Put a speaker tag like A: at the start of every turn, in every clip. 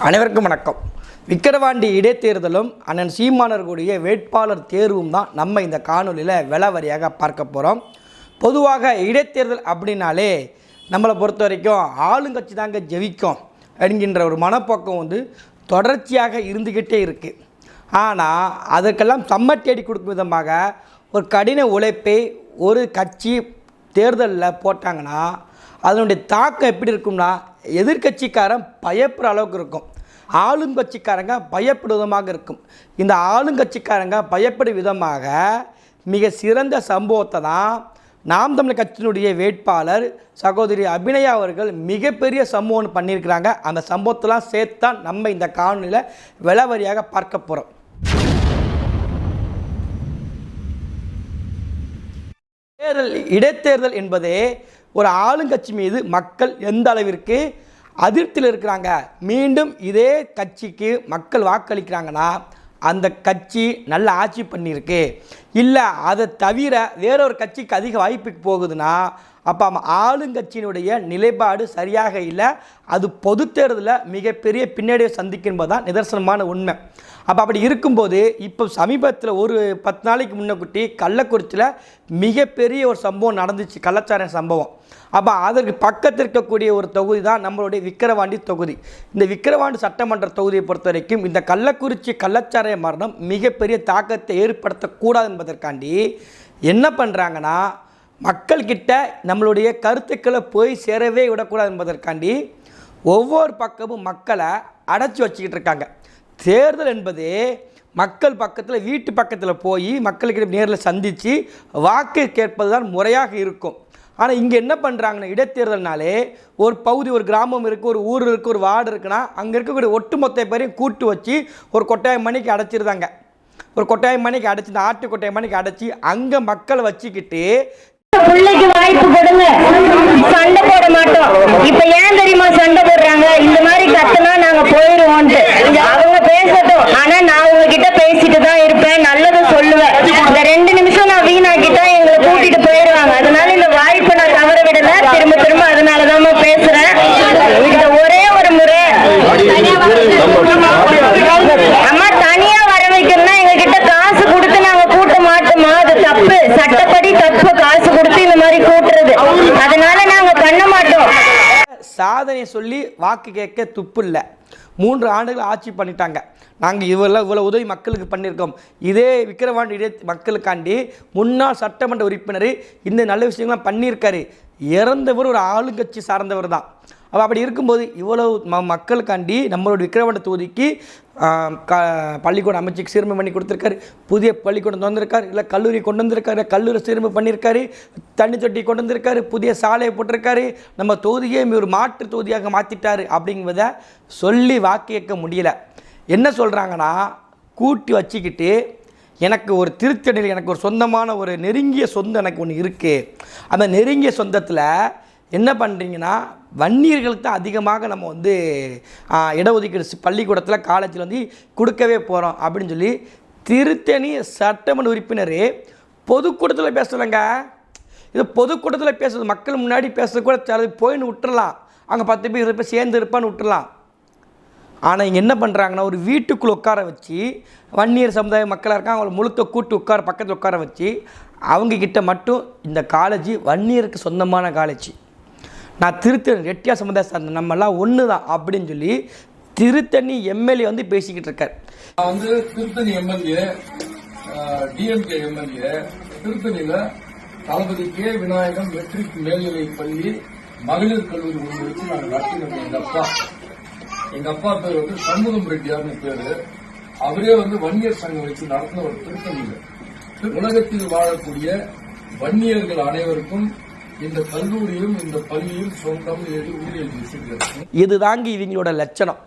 A: அனைவருக்கும் வணக்கம். விக்கிரவாண்டி இடைத்தேர்தலும் அண்ணன் சீமானர்களுடைய வேட்பாளர் தேர்வும் தான் நம்ம இந்த காணொலியில் விலாவரியாக பார்க்க போகிறோம். பொதுவாக இடைத்தேர்தல் அப்படின்னாலே நம்மளை பொறுத்த வரைக்கும் ஆளுங்கட்சி தாங்க ஜெயிக்கும் என்கின்ற ஒரு மனப்போக்கம் தொடர்ச்சியாக இருந்துக்கிட்டே இருக்குது. ஆனால் அதற்கெல்லாம் சம்மட்டேடி கொடுக்கும் விதமாக ஒரு கடின உழைப்பை ஒரு கட்சி தேர்தலில் போட்டாங்கன்னா அதனுடைய தாக்கம் எப்படி இருக்கும்னா எதிர்கட்சிக்காரன் பயப்படுற அளவுக்கு இருக்கும், ஆளுங்கட்சிக்காரங்க பயப்படும் விதமாக இருக்கும். இந்த ஆளுங்கட்சிக்காரங்க பயப்படும் விதமாக மிக சிறந்த சம்பவத்தை தான் நாம் தமிழர் கட்சியினுடைய வேட்பாளர் சகோதரி அபிநயா அவர்கள் மிகப்பெரிய சம்பவம் பண்ணியிருக்கிறாங்க. அந்த சம்பவத்தெல்லாம் சேர்த்து தான் நம்ம இந்த காணொலியில் விலாவரியாக பார்க்க போகிறோம். இடைத்தேர்தல் என்பதே ஒரு ஆளுங்கட்சி மீது மக்கள் எந்த அளவிற்கு அதிருப்தியில் இருக்கிறாங்க, மீண்டும் இதே கட்சிக்கு மக்கள் வாக்களிக்கிறாங்கன்னா அந்த கட்சி நல்ல ஆட்சி பண்ணியிருக்கு, இல்லை அதை தவிர வேறொரு கட்சிக்கு அதிக வாய்ப்புக்கு போகுதுன்னா அப்போ ஆளுங்கட்சியினுடைய நிலைப்பாடு சரியாக இல்லை, அது பொது தேர்தலில் மிகப்பெரிய பின்னடைவை சந்திக்கும் என்பதுதான் நிதர்சனமான உண்மை. அப்படி இருக்கும்போது இப்போ சமீபத்தில் ஒரு 10 நாளைக்கு முன்னக்கூட்டி கள்ளக்குறிச்சியில் மிகப்பெரிய ஒரு சம்பவம் நடந்துச்சு, கள்ளச்சாராய சம்பவம். அதற்கு பக்கத்தில் இருக்கக்கூடிய ஒரு தொகுதி தான் நம்மளுடைய விக்கிரவாண்டி தொகுதி. இந்த விக்கிரவாண்டி சட்டமன்ற தொகுதியை பொறுத்த வரைக்கும் இந்த கள்ளக்குறிச்சி கள்ளச்சாராய மரணம் மிகப்பெரிய தாக்கத்தை ஏற்படுத்தக்கூடாது என்பதற்காண்டி என்ன பண்ணுறாங்கன்னா மக்கள்கிட்ட நம்மளுடைய கருத்துக்களை போய் சேரவே விடக்கூடாது என்பதற்காண்டி ஒவ்வொரு பக்கமும் மக்களை அடைச்சி வச்சுக்கிட்டு இருக்காங்க. தேர்தல் என்பது மக்கள் பக்கத்தில் வீட்டு பக்கத்தில் போய் மக்கள்கிட்ட நேரில் சந்தித்து வாக்கு கேட்பது தான் முறையாக இருக்கும். ஆனால் இங்கே என்ன பண்ணுறாங்கன்னா இடைத்தேர்தல்னாலே ஒரு பகுதி, ஒரு கிராமம் இருக்குது, ஒரு ஊர் இருக்குது, ஒரு வார்டு இருக்குன்னா அங்கே இருக்கக்கூடிய ஒட்டுமொத்த பேரையும் கூட்டு வச்சு ஒரு கொட்டாயம் மணிக்கு அடைச்சிருந்தாங்க. ஒரு கொட்டாயம் மணிக்கு அடைச்சி, இந்த ஆட்டு கொட்டாயம் மணிக்கு அடைச்சி அங்கே மக்களை வச்சுக்கிட்டு
B: பிள்ளைக்கு வாய்ப்பு கொடுங்க, சண்டை போட மாட்டோம். இப்ப ஏன் தெரியுமா சண்டை போடுறாங்க? இந்த மாதிரி கத்துனா நாங்க போயிடுவோம். அவங்க பேசட்டும், ஆனா நான் உங்ககிட்ட பேசிட்டு தான் இருப்பேன், நல்லதை சொல்லுவேன். இந்த 2 நிமிஷம் நான் வீணாக்கிட்டா எங்களை கூட்டிட்டு போயிடுவாங்க. அதனால இந்த வாய்ப்பை நான் தவற விடல, திரும்ப திரும்ப அதனாலதான் பேசுறேன். இந்த ஒரே ஒரு முறை அம்மா தனியா வர வைக்கணும்னா எங்க கிட்ட காசு கொடுத்து நாங்க கூட்ட மாட்டோமா? அது தப்பு, சட்டப்படி தப்பு. காசு கொடுத்து இந்த மாதிரி கூட்டுறது, அதனால நாங்க பண்ண மாட்டோம்.
A: சாதனை சொல்லி வாக்கு கேட்க துப்பு இல்லை. 3 ஆண்டுகள் ஆட்சி பண்ணிட்டாங்க. நாங்கள் இவ்வளோ உதவி மக்களுக்கு பண்ணியிருக்கோம். இதே விக்கிரவாண்டி மக்களுக்காண்டி முன்னாள் சட்டமன்ற உறுப்பினர் இந்த நல்ல விஷயங்கள்லாம் பண்ணியிருக்காரு. இறந்தவர் ஒரு ஆளுங்கட்சி சார்ந்தவர் தான். அப்படி இருக்கும்போது இவ்வளவு மக்களுக்காண்டி நம்மளோட விக்கிரவாண்டி தொகுதிக்கு பள்ளிக்கூடம் அமைச்சு சீர்மை பண்ணி கொடுத்துருக்காரு, புதிய பள்ளிக்கூடம் திறந்திருக்காரு, இல்லை கல்லூரி கொண்டு வந்திருக்காரு, கல்லூரி சீர்மை பண்ணியிருக்காரு, தண்ணி தொட்டி கொண்டு வந்திருக்காரு, புதிய சாலையை போட்டிருக்காரு, நம்ம தொகுதியே ஒரு மாற்று தொகுதியாக மாற்றிட்டாரு. அப்படிங்கிறத சொல்லி வாக்கு கேட்க முடியல. என்ன சொல்கிறாங்கன்னா கூட்டி வச்சுக்கிட்டு எனக்கு ஒரு திருத்தணியில் எனக்கு ஒரு சொந்தமான ஒரு நெருங்கிய சொந்தம் எனக்கு ஒன்று இருக்குது. அந்த நெருங்கிய சொந்தத்தில் என்ன பண்ணுறீங்கன்னா வன்னியர்களுக்கு தான் அதிகமாக நம்ம இடஒதுக்கீடு பள்ளிக்கூடத்தில் காலேஜில் கொடுக்கவே போகிறோம் அப்படின்னு சொல்லி திருத்தணி சட்டமன்ற உறுப்பினர் பொதுக்கூட்டத்தில் பேசலைங்க. இது பொதுக்கூட்டத்தில் பேசுறது, மக்கள் முன்னாடி பேசுறது கூட சிலது போயின்னு விட்டுறலாம், அங்கே 10 பேர் 20 பேர் சேர்ந்து இருப்பான்னு விட்டுறலாம். ஆனால் இங்கே என்ன பண்ணுறாங்கன்னா ஒரு வீட்டுக்குள்ளே உட்கார வச்சு வன்னியர் சமுதாய மக்களாக இருக்காங்க, அவங்களை முழுக்க கூட்டு பக்கத்தில் உட்கார வச்சு அவங்கக்கிட்ட மட்டும் இந்த காலேஜ் வன்னியருக்கு சொந்தமான காலேஜ், நான் திருத்தணி ரெட்டியார் சமுதாய சார்ந்த நம்மெல்லாம் ஒன்று தான் அப்படின்னு சொல்லி திருத்தணி எம்எல்ஏ பேசிக்கிட்டு இருக்கார்.
C: நான் திருத்தணி எம்எல்ஏ, டிஎம்கே எம்எல்ஏ, திருத்தணியில் தளபதி கே விநாயகம் மெட்ரிக் மேல்நிலை பள்ளி மகளிர் கல்லூரி ஒன்று வச்சு நாங்கள் நடத்தினோம். எங்க அப்பா பேர் சண்முகம் ரெட்டியார்னு பேரு. அவரே வன்னியர் சங்கம் வச்சு நடத்தின ஒரு திருத்தணியில் உலகத்தில் வாழக்கூடிய வன்னியர்கள் அனைவருக்கும் இந்த கல்லூரியும் இந்த பள்ளியும் சொந்தம் உறுதி.
A: இதுதாங்க இவங்களோட லட்சணம்.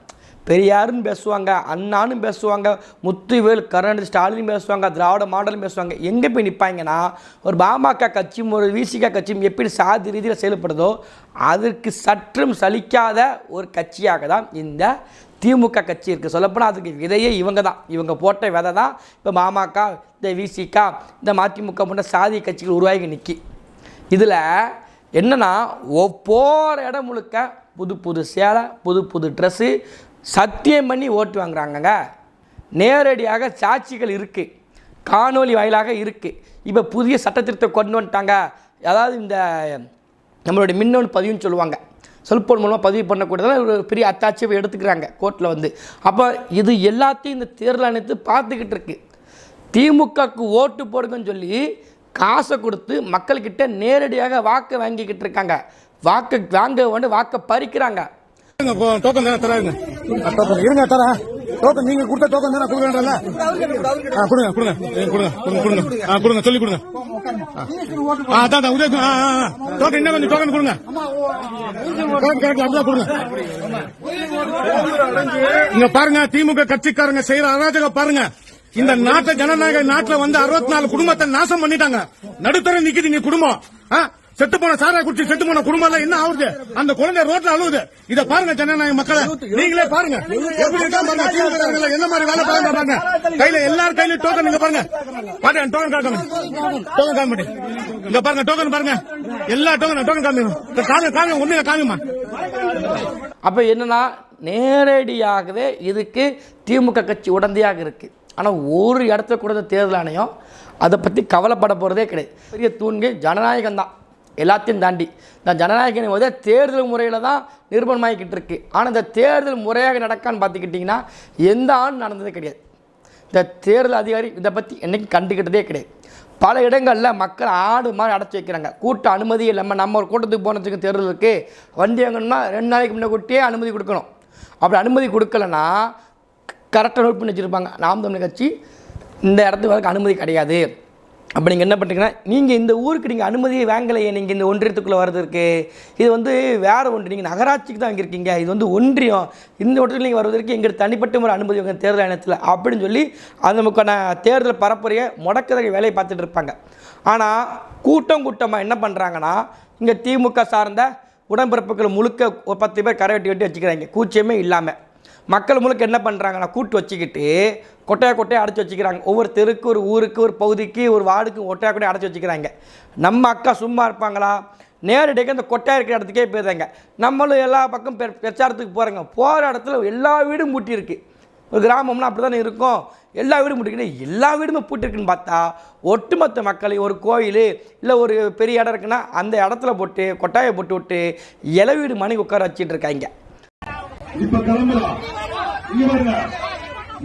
A: பெரியாருன்னு பேசுவாங்க, அண்ணான்னு பேசுவாங்க, முத்துவேல் கருணாநிதி ஸ்டாலின் பேசுவாங்க, திராவிட மாடலும் பேசுவாங்க. எங்கே போய் நிற்பாங்கன்னா ஒரு பாமக கட்சியும் ஒரு விசிக கட்சியும் எப்படி சாதி ரீதியில் செயல்படுதோ அதற்கு சற்றும் சலிக்காத ஒரு கட்சியாக தான் இந்த திமுக கட்சி இருக்குது. சொல்லப்போனால் அதுக்கு விதையே இவங்க தான், இவங்க போட்ட விதை தான் இப்போ பாமக, இந்த விசிக, இந்த மதிமுக போன்ற சாதி கட்சிகள் உருவாகி நிற்கி. இதில் என்னென்னா போகிற இடம் முழுக்க புது புது சேலை, புது புது ட்ரெஸ்ஸு, சத்தியம் பண்ணி ஓட்டு வாங்குறாங்கங்க. நேரடியாக சாட்சிகள் இருக்குது, காணொலி வாயிலாக இருக்குது. இப்போ புதிய சட்டத்திருத்தத்தை கொண்டு வந்துட்டாங்க. அதாவது இந்த நம்மளுடைய மின்னணு பதிவுன்னு சொல்லுவாங்க, செல்ஃபோன் மூலமாக பதிவு பண்ணக்கூடியதான் ஒரு பெரிய அத்தாட்சியை எடுத்துக்கிறாங்க கோர்ட்டில் வந்து. அப்போ இது எல்லாத்தையும் இந்த தேர்தல் ஆணையத்தை பார்த்துக்கிட்டு இருக்கு. திமுகவுக்கு ஓட்டு போடுங்கன்னு சொல்லி காசை கொடுத்து மக்கள்கிட்ட நேரடியாக வாக்கை வாங்கிக்கிட்டு இருக்காங்க. வாக்கு வாங்க வந்து வாக்கை பறிக்கிறாங்க.
D: டோக்கன் தானே தராங்க, இருங்க தரேன். டோக்கன் நீங்க கொடுத்த டோக்கன் தானே கொடுக்கறேன்ல, கொடுங்க கொடுங்க கொடுங்க கொடுங்க கொடுங்க சொல்லி கொடுங்க. அதான் உதய டோக்கன் என்ன கொஞ்சம் டோக்கன் கொடுங்க, டோக்கன் கரெக்ட் அப்படிதான் கொடுங்க. இங்க பாருங்க, திமுக கட்சிக்காரங்க செய்யற அராஜகம் பாருங்க. இந்த நாட்டை ஜனநாயக நாட்டுல வந்து 64 குடும்பத்தை நாசம் பண்ணிட்டாங்க. நடுத்தர நிக்குது நீ குடும்பம், செத்து போன சாரா குடிச்சு செத்து போன குடும்பம் எல்லாம் என்ன ஆகுது? அந்த குழந்தை ரோட்ல அழுகுது. இத பாருங்க ஜனநாயக மக்களை, நீங்களே பாருங்க எப்படி இருக்கா பாருங்க. திமுக என்ன மாதிரி வேலை பாருங்க. கையில எல்லாரும் கையில டோக்கன், நீங்க பாருங்க, பாருங்க டோக்கன் காட்டணும், டோக்கன் காமிட்டு இங்க பாருங்க, டோக்கன் பாருங்க, எல்லா டோக்கன் காமிங்க ஒண்ணுங்க காமிமா.
A: அப்ப என்னன்னா நேரடியாகவே இதுக்கு திமுக கட்சி உடந்தையாக இருக்கு. ஆனால் ஒரு இடத்துல கூட தேர்தல் ஆணையம் அதை பற்றி கவலைப்பட போகிறதே கிடையாது. பெரிய தூண்கு ஜனநாயகம் தான், எல்லாத்தையும் தாண்டி இந்த ஜனநாயகம் போதே தேர்தல் முறையில் தான் நிரூபணமாகிக்கிட்டு இருக்கு. ஆனால் இந்த தேர்தல் முறையாக நடக்கான்னு பார்த்துக்கிட்டிங்கன்னா எந்த ஆண்டு நடந்ததே கிடையாது. இந்த தேர்தல் அதிகாரி இதை பற்றி என்றைக்கும் கண்டுக்கிட்டதே கிடையாது. பல இடங்களில் மக்கள் ஆடு மாதிரி அடைச்சி வைக்கிறாங்க. கூட்ட அனுமதி இல்லாமல் நம்ம ஒரு கூட்டத்துக்கு போனதுக்கு தேர்தலுக்கு வண்டி வாங்கணும்னா 2 நாளைக்கு முன்னே கூட்டியே அனுமதி கொடுக்கணும். அப்படி அனுமதி கொடுக்கலன்னா கரெக்டாக நோட் பண்ணி வச்சுருப்பாங்க, நாம் தமிழர் கட்சி இந்த இடத்துக்கு வரைக்கும் அனுமதி கிடையாது. அப்போ நீங்கள் என்ன பண்ணுறீங்கன்னா, நீங்கள் இந்த ஊருக்கு நீங்கள் அனுமதியை வாங்கலையே, நீங்கள் இந்த ஒன்றியத்துக்குள்ளே வர்றதுக்கு இது வந்து வேறு ஒன்று, நீங்கள் நகராட்சிக்கு தான் வாங்கியிருக்கீங்க, இது வந்து ஒன்றியம், இந்த ஒன்றியத்தில் நீங்கள் வருவதற்கு எங்களுக்கு தனிப்பட்ட முறை அனுமதி வாங்க தேர்தல் ஆணையத்தில் அப்படின்னு சொல்லி அந்த நமக்கான தேர்தல் பரப்புரையை முடக்கதை வேலையை பார்த்துட்டு இருப்பாங்க. ஆனால் கூட்டமாக என்ன பண்ணுறாங்கன்னா, இங்கே திமுக சார்ந்த உடன்பிறப்புகள் முழுக்க ஒரு 10 பேர் கரை வெட்டி வச்சுக்கிறாங்க, கூச்சமே இல்லாமல். மக்கள் முழுக்க என்ன பண்ணுறாங்கன்னா, கூட்டு வச்சுக்கிட்டு கொட்டையை அடைச்சி வச்சுக்கிறாங்க. ஒவ்வொரு தெருக்கு, ஒரு ஊருக்கு, ஒரு பகுதிக்கு, ஒரு வார்டுக்கு கொட்டையை அடைச்சி வச்சுக்கிறாங்க. நம்ம அக்கா சும்மா இருப்பாங்களா? நேரடியாக இந்த கொட்டையாக இருக்கிற இடத்துக்கே போயிருந்தாங்க. நம்மளும் எல்லா பக்கம் பிரச்சாரத்துக்கு போகிறாங்க. போகிற இடத்துல எல்லா வீடும் பூட்டி இருக்குது. ஒரு கிராமம்னா அப்படி தானே இருக்கும், எல்லா வீடும் பூட்டிக்கிட்டு எல்லா வீடுமே பூட்டிருக்குன்னு பார்த்தா ஒட்டுமொத்த மக்களையும் ஒரு கோயில் இல்லை ஒரு பெரிய இடம் இருக்குன்னா அந்த இடத்துல போட்டு கொட்டாயை போட்டு விட்டு இளவீடு மணி உட்கார வச்சுட்டு இருக்காங்க.
E: இப்ப கிளம்பலாம்,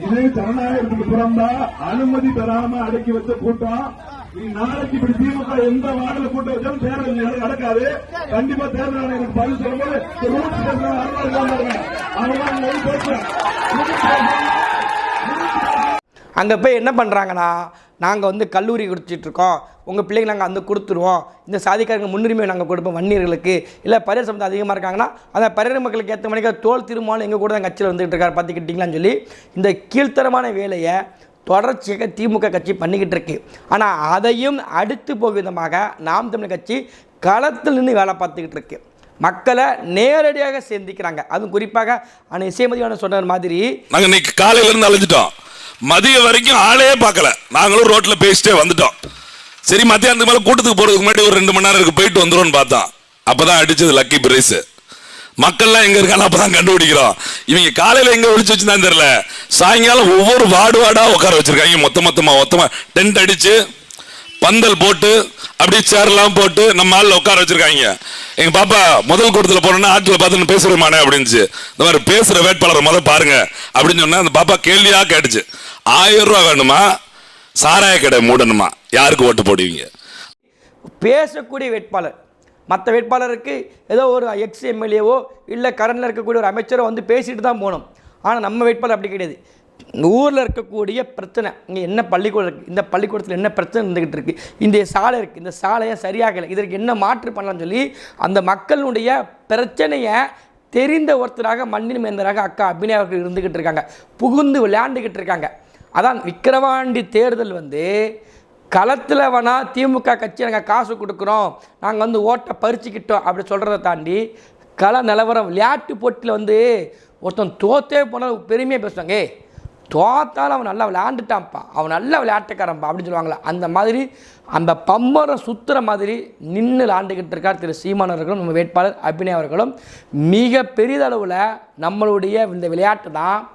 E: இதே ஜனநாயகத்துக்கு புறம்பா அனுமதி பெறாம அடக்கி வச்ச கூட்டம். நீ நாளைக்கு இப்படி திமுக எந்த வார்டுல கூட்டம் வச்சாலும் தேர்தல் நடக்காது. கண்டிப்பா தேர்தல் ஆணையருக்கு பதில் சொல்லும்போது
A: அங்கே போய் என்ன பண்ணுறாங்கன்னா, நாங்கள் வந்து கல்லூரி கொடுத்துட்ருக்கோம், உங்கள் பிள்ளைங்க நாங்கள் அந்த கொடுத்துருவோம், இந்த சாதிக்காரங்க முன்னுரிமை நாங்கள் கொடுப்போம் வன்னியர்களுக்கு, இல்லை பரிசு சம்பந்தம் அதிகமாக இருக்காங்கன்னா அந்த பரிசு மக்களுக்கு ஏற்ற மணிக்கு தோல் திருமாவளவன் எங்கள் கூட தான் கட்சியில் வந்துகிட்டு இருக்காரு பார்த்துக்கிட்டிங்களான்னு சொல்லி இந்த கீழ்த்தரமான வேலையை தொடர்ச்சியாக திமுக கட்சி பண்ணிக்கிட்டு இருக்கு. ஆனால் அதையும் அடுத்து போகும் விதமாக நாம் தமிழர் கட்சி களத்தில் நின்று வேலை பார்த்துக்கிட்டு இருக்கு. மக்களை நேரடியாக சேர்ந்திக்கிறாங்க. அதுவும் குறிப்பாக ஆனால் இசைமதியான சொன்ன மாதிரி
F: நாங்கள் இன்னைக்கு காலையிலேருந்து அலைஞ்சிட்டோம், மதியம் வரைக்கும் ஆளே பார்க்கல, நாங்களும் ரோட்ல பேசிட்டே வந்துட்டோம். சரி மத்தியானத்துக்கு மேல கூட்டத்துக்கு போறதுக்கு முன்னாடி ஒரு 2 மணி நேரம் இருக்கு போயிட்டு வந்துரும்னு பார்த்தோம். அப்பதான் அடிச்சது லக்கி பிரைஸ். மக்கள்லாம் எங்க இருக்காங்க அப்பதான் கண்டுபிடிக்கிறோம். இவங்க காலையில எங்க ஒழிச்சு வச்சுதான் தெரியல, சாயங்காலம் ஒவ்வொரு வார்டா உட்கார வச்சிருக்காங்க. மொத்தமா டென்ட் அடிச்சு பந்தல் போட்டு அப்படியே சேர்லாம் போட்டு நம்ம ஆள்ல உட்கார வச்சிருக்காங்க. எங்க பாப்பா முதல் கூட்டத்தில் போனோம்னா ஆட்டில் பார்த்து பேசுறமானே அப்படின்னுச்சு. இந்த மாதிரி பேசுற வேட்பாளரை முதல் பாருங்க அப்படின்னு சொன்னா அந்த பாப்பா கேள்வியா கேட்டுச்சு, 1000 ரூபா வேணுமா, சாராய கடை மூடணுமா, யாருக்கு ஓட்டு போடுவீங்க?
A: பேசக்கூடிய வேட்பாளர் மற்ற வேட்பாளருக்கு ஏதோ ஒரு எக்ஸ் எம்எல்ஏவோ இல்லை கரண்டில் இருக்கக்கூடிய ஒரு அமைச்சரோ வந்து பேசிட்டு தான் போகணும். ஆனால் நம்ம வேட்பாளர் அப்படி கிடையாது. ஊரில் இருக்கக்கூடிய பிரச்சனை, இங்கே என்ன பள்ளிக்கூடம் இருக்குது, இந்த பள்ளிக்கூடத்தில் என்ன பிரச்சனை இருந்துக்கிட்டு இருக்குது, இந்த சாலை இருக்குது, இந்த சாலையை சரியாகலை, இதற்கு என்ன மாற்று பண்ணலாம்னு சொல்லி அந்த மக்களுடைய பிரச்சனையை தெரிந்த ஒருத்தராக மண்ணின் மேந்தராக அக்கா அபிநயா அவர்கள் இருந்துக்கிட்டு இருக்காங்க, புகுந்து விளையாண்டுக்கிட்டு இருக்காங்க. அதான் விக்கிரவாண்டி தேர்தல் வந்து களத்தில் வேணால் திமுக கட்சி நாங்கள் காசு கொடுக்குறோம், நாங்கள் வந்து ஓட்டை பறிச்சுக்கிட்டோம் அப்படி சொல்கிறத தாண்டி கள நிலவரம் விளையாட்டு போட்டியில் வந்து ஒருத்தன் தோத்தே போனால் பெருமையாக பேசுவாங்க, தோத்தாலும் அவன் நல்லா விளையாண்டுட்டான்ப்பா, அவன் நல்ல விளையாட்டுக்காரன்ப்பா அப்படின்னு சொல்லுவாங்களா, அந்த மாதிரி அந்த பம்பரம் சுற்றுற மாதிரி நின்று விளையாண்டுக்கிட்டு இருக்கார் திரு சீமான் அவர்களும் நம்ம வேட்பாளர் அபிநயா அவர்களும். மிக பெரிதளவில் நம்மளுடைய இந்த விளையாட்டு தான்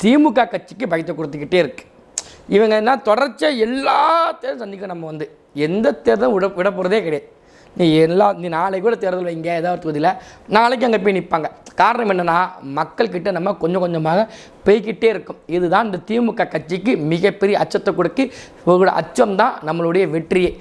A: திமுக கட்சிக்கு பயத்தை கொடுத்துக்கிட்டே இருக்குது. இவங்க என்ன தொடர்ச்சியாக எல்லா தேர்தலும் சந்திக்க நம்ம வந்து எந்த தேர்தலும் விட போகிறதே கிடையாது. நீ நாளைக்கு கூட தேர்தல் வைங்க ஏதாவது தொகுதியில், நாளைக்கு அங்கே போய் நிற்பாங்க. காரணம் என்னென்னா மக்கள்கிட்ட நம்ம கொஞ்சம் கொஞ்சமாக போய்கிட்டே இருக்கும். இதுதான் இந்த திமுக கட்சிக்கு மிகப்பெரிய அச்சத்தை கொடுக்கு. ஒரு அச்சம் தான் நம்மளுடைய வெற்றியே.